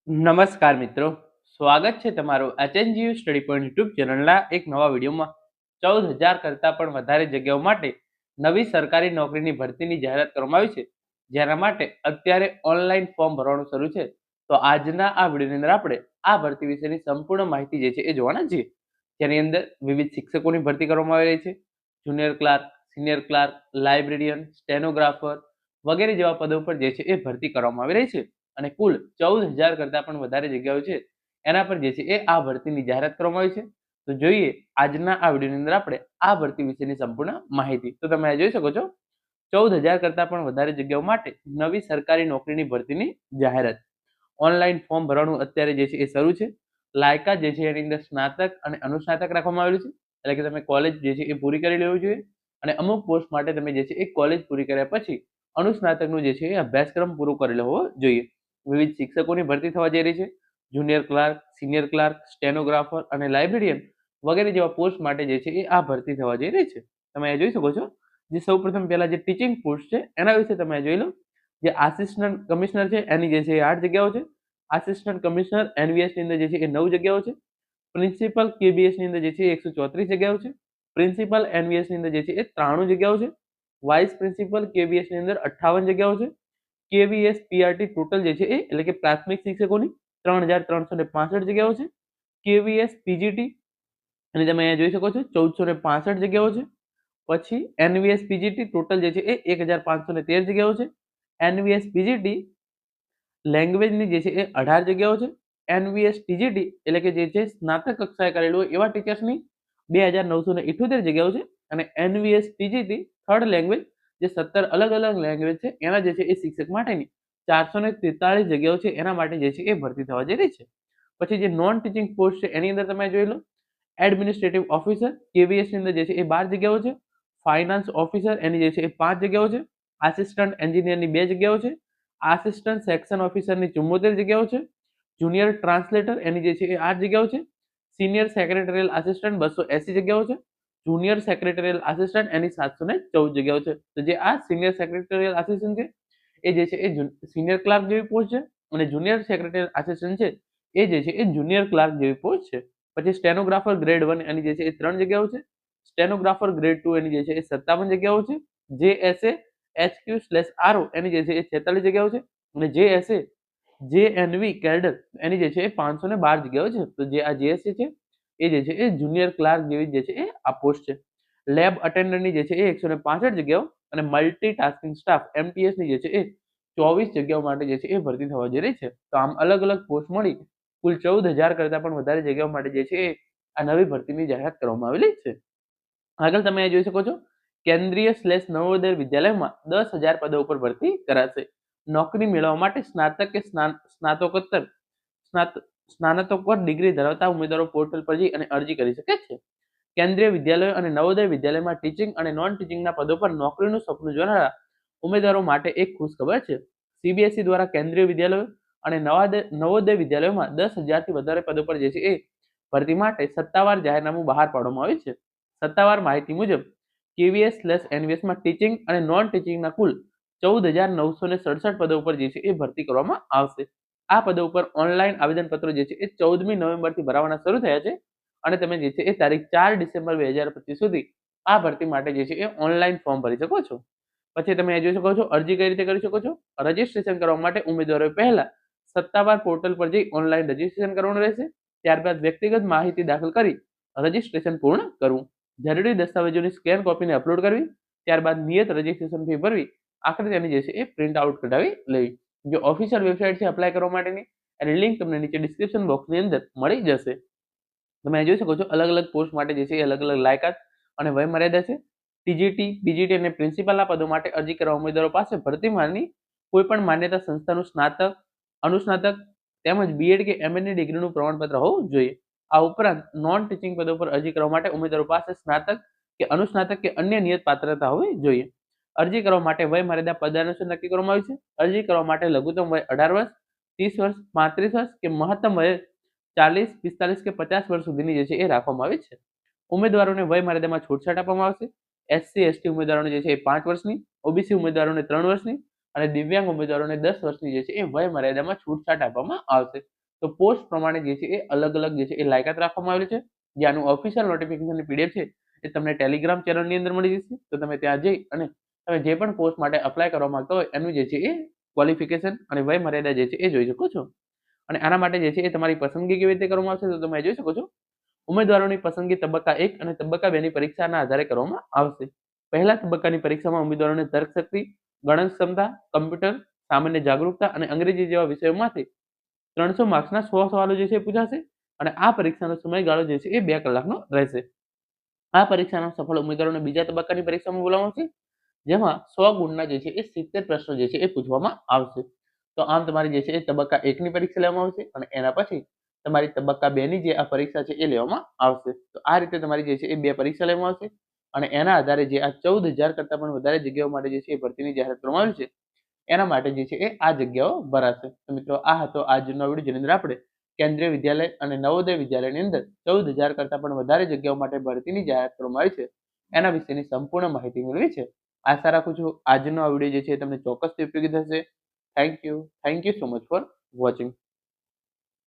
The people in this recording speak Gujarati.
નમસ્કાર મિત્રો, સ્વાગત છે તમારું એચએનજીયુ સ્ટડી પોઈન્ટ યુટ્યુબ ચેનલના એક નવા વિડીયોમાં. 14,000 કરતાં પણ વધારે જગ્યાઓ માટે નવી સરકારી નોકરીની ભરતીની જાહેરાત કરવામાં આવી છે, જેના માટે અત્યારે ઓનલાઈન ફોર્મ ભરવાનું શરૂ છે. તો આજના આ વિડીયોની અંદર આપણે આ ભરતી વિશેની સંપૂર્ણ માહિતી જે છે એ જોવાના છીએ. જેની અંદર વિવિધ શિક્ષકોની ભરતી કરવામાં આવી રહી છે, junior clerk, senior clerk, librarian, stenographer વગેરે જેવા પદો પર જે છે એ ભરતી કરવામાં આવી રહી છે. અને કુલ 14,000 કરતાં પણ વધારે જગ્યાઓ છે એના પર જે છે એ આ ભરતીની જાહેરાત કરવામાં આવી છે. તો જોઈએ આજના આ વિડીયોની અંદર આપણે આ ભરતી વિશેની સંપૂર્ણ માહિતી. તો તમે જોઈ શકો છો 14,000 કરતાં પણ વધારે જગ્યાઓ માટે નવી સરકારી નોકરીની ભરતીની જાહેરાત. ઓનલાઈન ફોર્મ ભરવાનું અત્યારે જે છે એ શરૂ છે. લાયકાત જે છે એની અંદર સ્નાતક અને અનુસ્નાતક રાખવામાં આવેલું છે, એટલે કે તમે કોલેજ જે છે એ પૂરી કરી લેવું જોઈએ. અને અમુક પોસ્ટ માટે તમે જે છે એ કોલેજ પૂરી કર્યા પછી અનુસ્નાતકનું જે છે એ અભ્યાસક્રમ પૂરો કરેલો હોવો જોઈએ. વિવિધ શિક્ષકોની ભરતી થવા જઈ રહી છે. Junior clerk, senior clerk, stenographer અને લાઇબ્રેરિયન વગેરે જેવા પોસ્ટ માટે જે છે એ આ ભરતી થવા જઈ રહી છે. તમે અહીં જોઈ શકો છો. જે સૌપ્રથમ પહેલા જે ટીચિંગ પોસ્ટ છે એના વિશે તમે જોઈ લો. જે આસિસ્ટન્ટ કમિશનર છે એની જે છે એ 8 જગ્યાઓ છે. આસિસ્ટન્ટ કમિશનર એનવીએસ ની અંદર જે છે એ 9 જગ્યાઓ છે. પ્રિન્સિપલ કેબીએસ ની અંદર જે છે એ 134 જગ્યાઓ છે. પ્રિન્સિપલ એનવીએસ ની અંદર જે છે એ 93 જગ્યાઓ છે. વાઇસ પ્રિન્સિપલ કેબીએસ ની અંદર 58 જગ્યાઓ છે. કેવીએસ પીઆરટી ટોટલ જે છે એ એટલે કે પ્રાથમિક શિક્ષકોની 3,365 જગ્યાઓ છે. કેવીએસ પીજીટી અને તમે અહીંયા જોઈ શકો છો 1,465 જગ્યાઓ છે. પછી એનવીએસ પીજીટી ટોટલ જે છે એ 1,513 જગ્યાઓ છે. એનવીએસ પીજીટી લેંગ્વેજની જે છે એ 18 જગ્યાઓ છે. એનવીએસ ટીજીટી એટલે કે જે છે સ્નાતક કક્ષાએ કરેલું હોય એવા ટીચર્સની 2,978 જગ્યાઓ છે. અને એનવીએસ પીજીટી થર્ડ લેંગ્વેજ જે 17 અલગ અલગ લેંગ્વેજ છે એના જે છે એ શિક્ષક માટેની 443 જગ્યાઓ છે એના માટે જે છે એ ભરતી થવા જઈ રહી છે. પછી જે નોન ટીચિંગ પોસ્ટ છે એની અંદર તમે જોઈ લો. એડમિનિસ્ટ્રેટિવ ઓફિસર કેવીએસ ની અંદર જે છે એ 12 જગ્યાઓ છે. ફાઇનાન્સ ઓફિસર એની જે છે એ 5 જગ્યાઓ છે. આસિસ્ટન્ટ એન્જિનિયરની 2 જગ્યાઓ છે. આસિસ્ટન્ટ સેક્શન ઓફિસરની 74 જગ્યાઓ છે. જુનિયર ટ્રાન્સલેટર એની જે છે એ 8 જગ્યાઓ છે. સિનિયર સેક્રેટરીયલ આસિસ્ટન્ટ 280 જગ્યાઓ છે. જુનિયર સેક્રેટરીયલ આસિસ્ટન્ટ એની 714 જગ્યાઓ છે. તો જે આ સિનિયર સેક્રેટરીયલ આસિસ્ટન્ટ છે એ જે છે એ સિનિયર ક્લાર્ક જેવી પોસ્ટ છે. અને જુનિયર સેક્રેટરીયલ આસિસ્ટન્ટ છે એ જે છે એ જુનિયર ક્લાર્ક જેવી પોસ્ટ છે. પછી સ્ટેનોગ્રાફર ગ્રેડ 1 એની જે છે એ 3 જગ્યાઓ છે. સ્ટેનોગ્રાફર ગ્રેડ 2 એની જે છે એ 57 જગ્યાઓ છે. જેએસએ HQ/RO એની જે છે એ 46 જગ્યાઓ છે. અને જેએસએ જેએનવી કેડર એની જે છે એ 512 જગ્યાઓ છે. તો જે આ જેએસસી છે એ જે છે એ જુનિયર ક્લાર્ક જેવી જે છે એ આ પોસ્ટ છે. લેબ અટેન્ડરની જે છે એ 165 જગ્યાઓ અને મલ્ટીટાસ્કિંગ સ્ટાફ એમટીએસ ની જે છે એ 24 જગ્યાઓ માટે જે છે એ ભરતી થવા જઈ રહી છે. તો આમ અલગ અલગ પોસ્ટ મળી કુલ 14,000 કરતાં પણ વધારે જગ્યાઓ માટે જે છે એ આ નવી ભરતીની જાહેરાત કરવામાં આવેલી છે. આગળ તમે જોઈ શકો છો. કેન્દ્રીય/નવોદય વિદ્યાલયમાં 10,000 પદો ઉપર ભરતી કરાશે. નોકરી મેળવવા માટે સ્નાતક કે સ્નાતકોત્તર સ્નાતકોત્તર ડિગ્રી ધરાવતા ઉમેદવારો પોર્ટલ પર જઈ અને અરજી કરી શકે છે. કેન્દ્રીય વિદ્યાલયો અને નવોદય વિદ્યાલયમાં ટીચિંગ અને નોન ટીચિંગના પદો પર નોકરીનું સપનું જોનારા ઉમેદવારો માટે એક ખુશખબર છે. સીબીએસઈ દ્વારા કેન્દ્રીય વિદ્યાલયો અને નવોદય વિદ્યાલયોમાં 10,000 થી વધારે પદો પર જે છે એ ભરતી માટે સત્તાવાર જાહેરનામું બહાર પાડવામાં આવ્યું છે. સત્તાવાર માહિતી મુજબ કેવીએસ/એનવીએસમાં ટીચિંગ અને નોન ટીચિંગના કુલ 14,967 પદો ઉપર જે છે એ ભરતી કરવામાં આવશે. આ પદો ઉપર ઓનલાઈન આવેદનપત્રો જે છે એ 14મી નવેમ્બરથી ભરાવાના શરૂ થયા છે. અને તમે જે છે એ તારીખ 4 ડિસેમ્બર 2025 સુધી આ ભરતી માટે જે છે એ ઓનલાઈન ફોર્મ ભરી શકો છો. પછી તમે જોઈ શકો છો અરજી કઈ રીતે કરી શકો છો. રજીસ્ટ્રેશન કરવા માટે ઉમેદવારોએ પહેલા સત્તાવાર પોર્ટલ પર જઈ ઓનલાઈન રજીસ્ટ્રેશન કરવાનું રહેશે. ત્યારબાદ વ્યક્તિગત માહિતી દાખલ કરી રજીસ્ટ્રેશન પૂર્ણ કરવું. જરૂરી દસ્તાવેજોની સ્કેન કોપીને અપલોડ કરવી. ત્યારબાદ નિયત રજીસ્ટ્રેશન ફી ભરવી. આખરે તેની જે છે એ પ્રિન્ટ આઉટ કઢાવી લેવી. જે ઓફિશિયલ વેબસાઇટ છે અપ્લાય કરવા માટેની એની લિંક તમને નીચે ડિસ્ક્રિપ્શન બોક્સની અંદર મળી જશે. તમે જોઈ શકો છો અલગ અલગ પોસ્ટ માટે જે છે એ અલગ અલગ લાયકાત અને વય મર્યાદા છે. ટીજીટી, બીજીટી અને પ્રિન્સિપાલના પદો માટે અરજી કરવા ઉમેદવારો પાસે ભરતીમાંની કોઈપણ માન્યતા સંસ્થાનું સ્નાતક, અનુસ્નાતક તેમજ બીએડ કે એમએડની ડિગ્રીનું પ્રમાણપત્ર હોવું જોઈએ. આ ઉપરાંત નોન ટીચિંગ પદો પર અરજી કરવા માટે ઉમેદવારો પાસે સ્નાતક કે અનુસ્નાતક કે અન્ય નિયત પાત્રતા હોવી જોઈએ. અરજી કરવા માટે વય મર્યાદા પદાનુસાર નક્કી કરવામાં આવી છે. અરજી કરવા માટે લઘુત્તમ વય 18 વર્ષ, 30 વર્ષ, 35 વર્ષ કે મહત્તમ વય 40, 45 કે 50 વર્ષ સુધીની જે છે એ રાખવામાં આવી છે. ઉમેદવારોને વય મર્યાદામાં છૂટછાટ આપવામાં આવશે. એસસી એસટી ઉમેદવારોને જે છે એ 5 વર્ષની, ઓબીસી ઉમેદવારોને 3 વર્ષની અને દિવ્યાંગ ઉમેદવારોને 10 વર્ષની જે છે એ વય મર્યાદામાં છૂટછાટ આપવામાં આવશે. તો પોસ્ટ પ્રમાણે જે છે એ અલગ અલગ જે છે એ લાયકાત રાખવામાં આવેલી છે. જે આનું ઓફિશિયલ નોટિફિકેશન પીડીએફ છે એ તમને ટેલિગ્રામ ચેનલની અંદર મળી જશે. તો તમે ત્યાં જઈ અને તમે જે પણ પોસ્ટ માટે અપ્લાય કરવા માંગતા હોય એનું જે છે એ ક્વોલિફિકેશન અને વય મર્યાદા જે છે એ જોઈ શકો છો. અને આના માટે જે છે એ તમારી પસંદગી કેવી રીતે કરવામાં આવશે તો તમે જોઈ શકો છો. ઉમેદવારોની પસંદગી તબક્કા 1 અને તબક્કા 2 ની પરીક્ષાના આધારે કરવામાં આવશે. પહેલા તબક્કાની પરીક્ષામાં ઉમેદવારોને તર્કશક્તિ, ગણન ક્ષમતા, કમ્પ્યુટર, સામાન્ય જાગરૂકતા અને અંગ્રેજી જેવા વિષયોમાંથી 300 માર્ક્સના 100 સવાલો જે છે એ પૂછાશે. અને આ પરીક્ષાનો સમયગાળો જે છે એ 2 કલાકનો રહેશે. આ પરીક્ષાના સફળ ઉમેદવારોને બીજા તબક્કાની પરીક્ષામાં બોલાવવામાં આવશે, જેમાં 100 ગુણના જે છે એ 70 પ્રશ્નો જે છે એ પૂછવામાં આવશે. તો આમ તમારી જે છે એ તબક્કા 1 ની પરીક્ષા લેવામાં આવશે અને એના પછી તમારી તબક્કા 2 ની જે આ પરીક્ષા છે એ લેવામાં આવશે. તો આ રીતે તમારી જે છે એ 2 પરીક્ષા લેવામાં આવશે અને એના આધારે જે આ 14,000 કરતાં પણ વધારે જગ્યાઓ માટે જે છે એ ભરતીની જાહેરાત કરવામાં આવી છે એના માટે જે છે એ આ જગ્યાઓ ભરાશે. તો મિત્રો આ હતો આજનો વિડીયો, જેની અંદર આપણે કેન્દ્રીય વિદ્યાલય અને નવોદય વિદ્યાલયની અંદર 14,000 કરતાં પણ વધારે જગ્યાઓ માટે ભરતીની જાહેરાત કરવામાં આવી છે એના વિશેની સંપૂર્ણ માહિતી મેળવી છે. આશા રાખું છું આજનો આ વિડીયો જે છે તમને ચોક્કસથી ઉપયોગી થશે. Thank you so much for watching.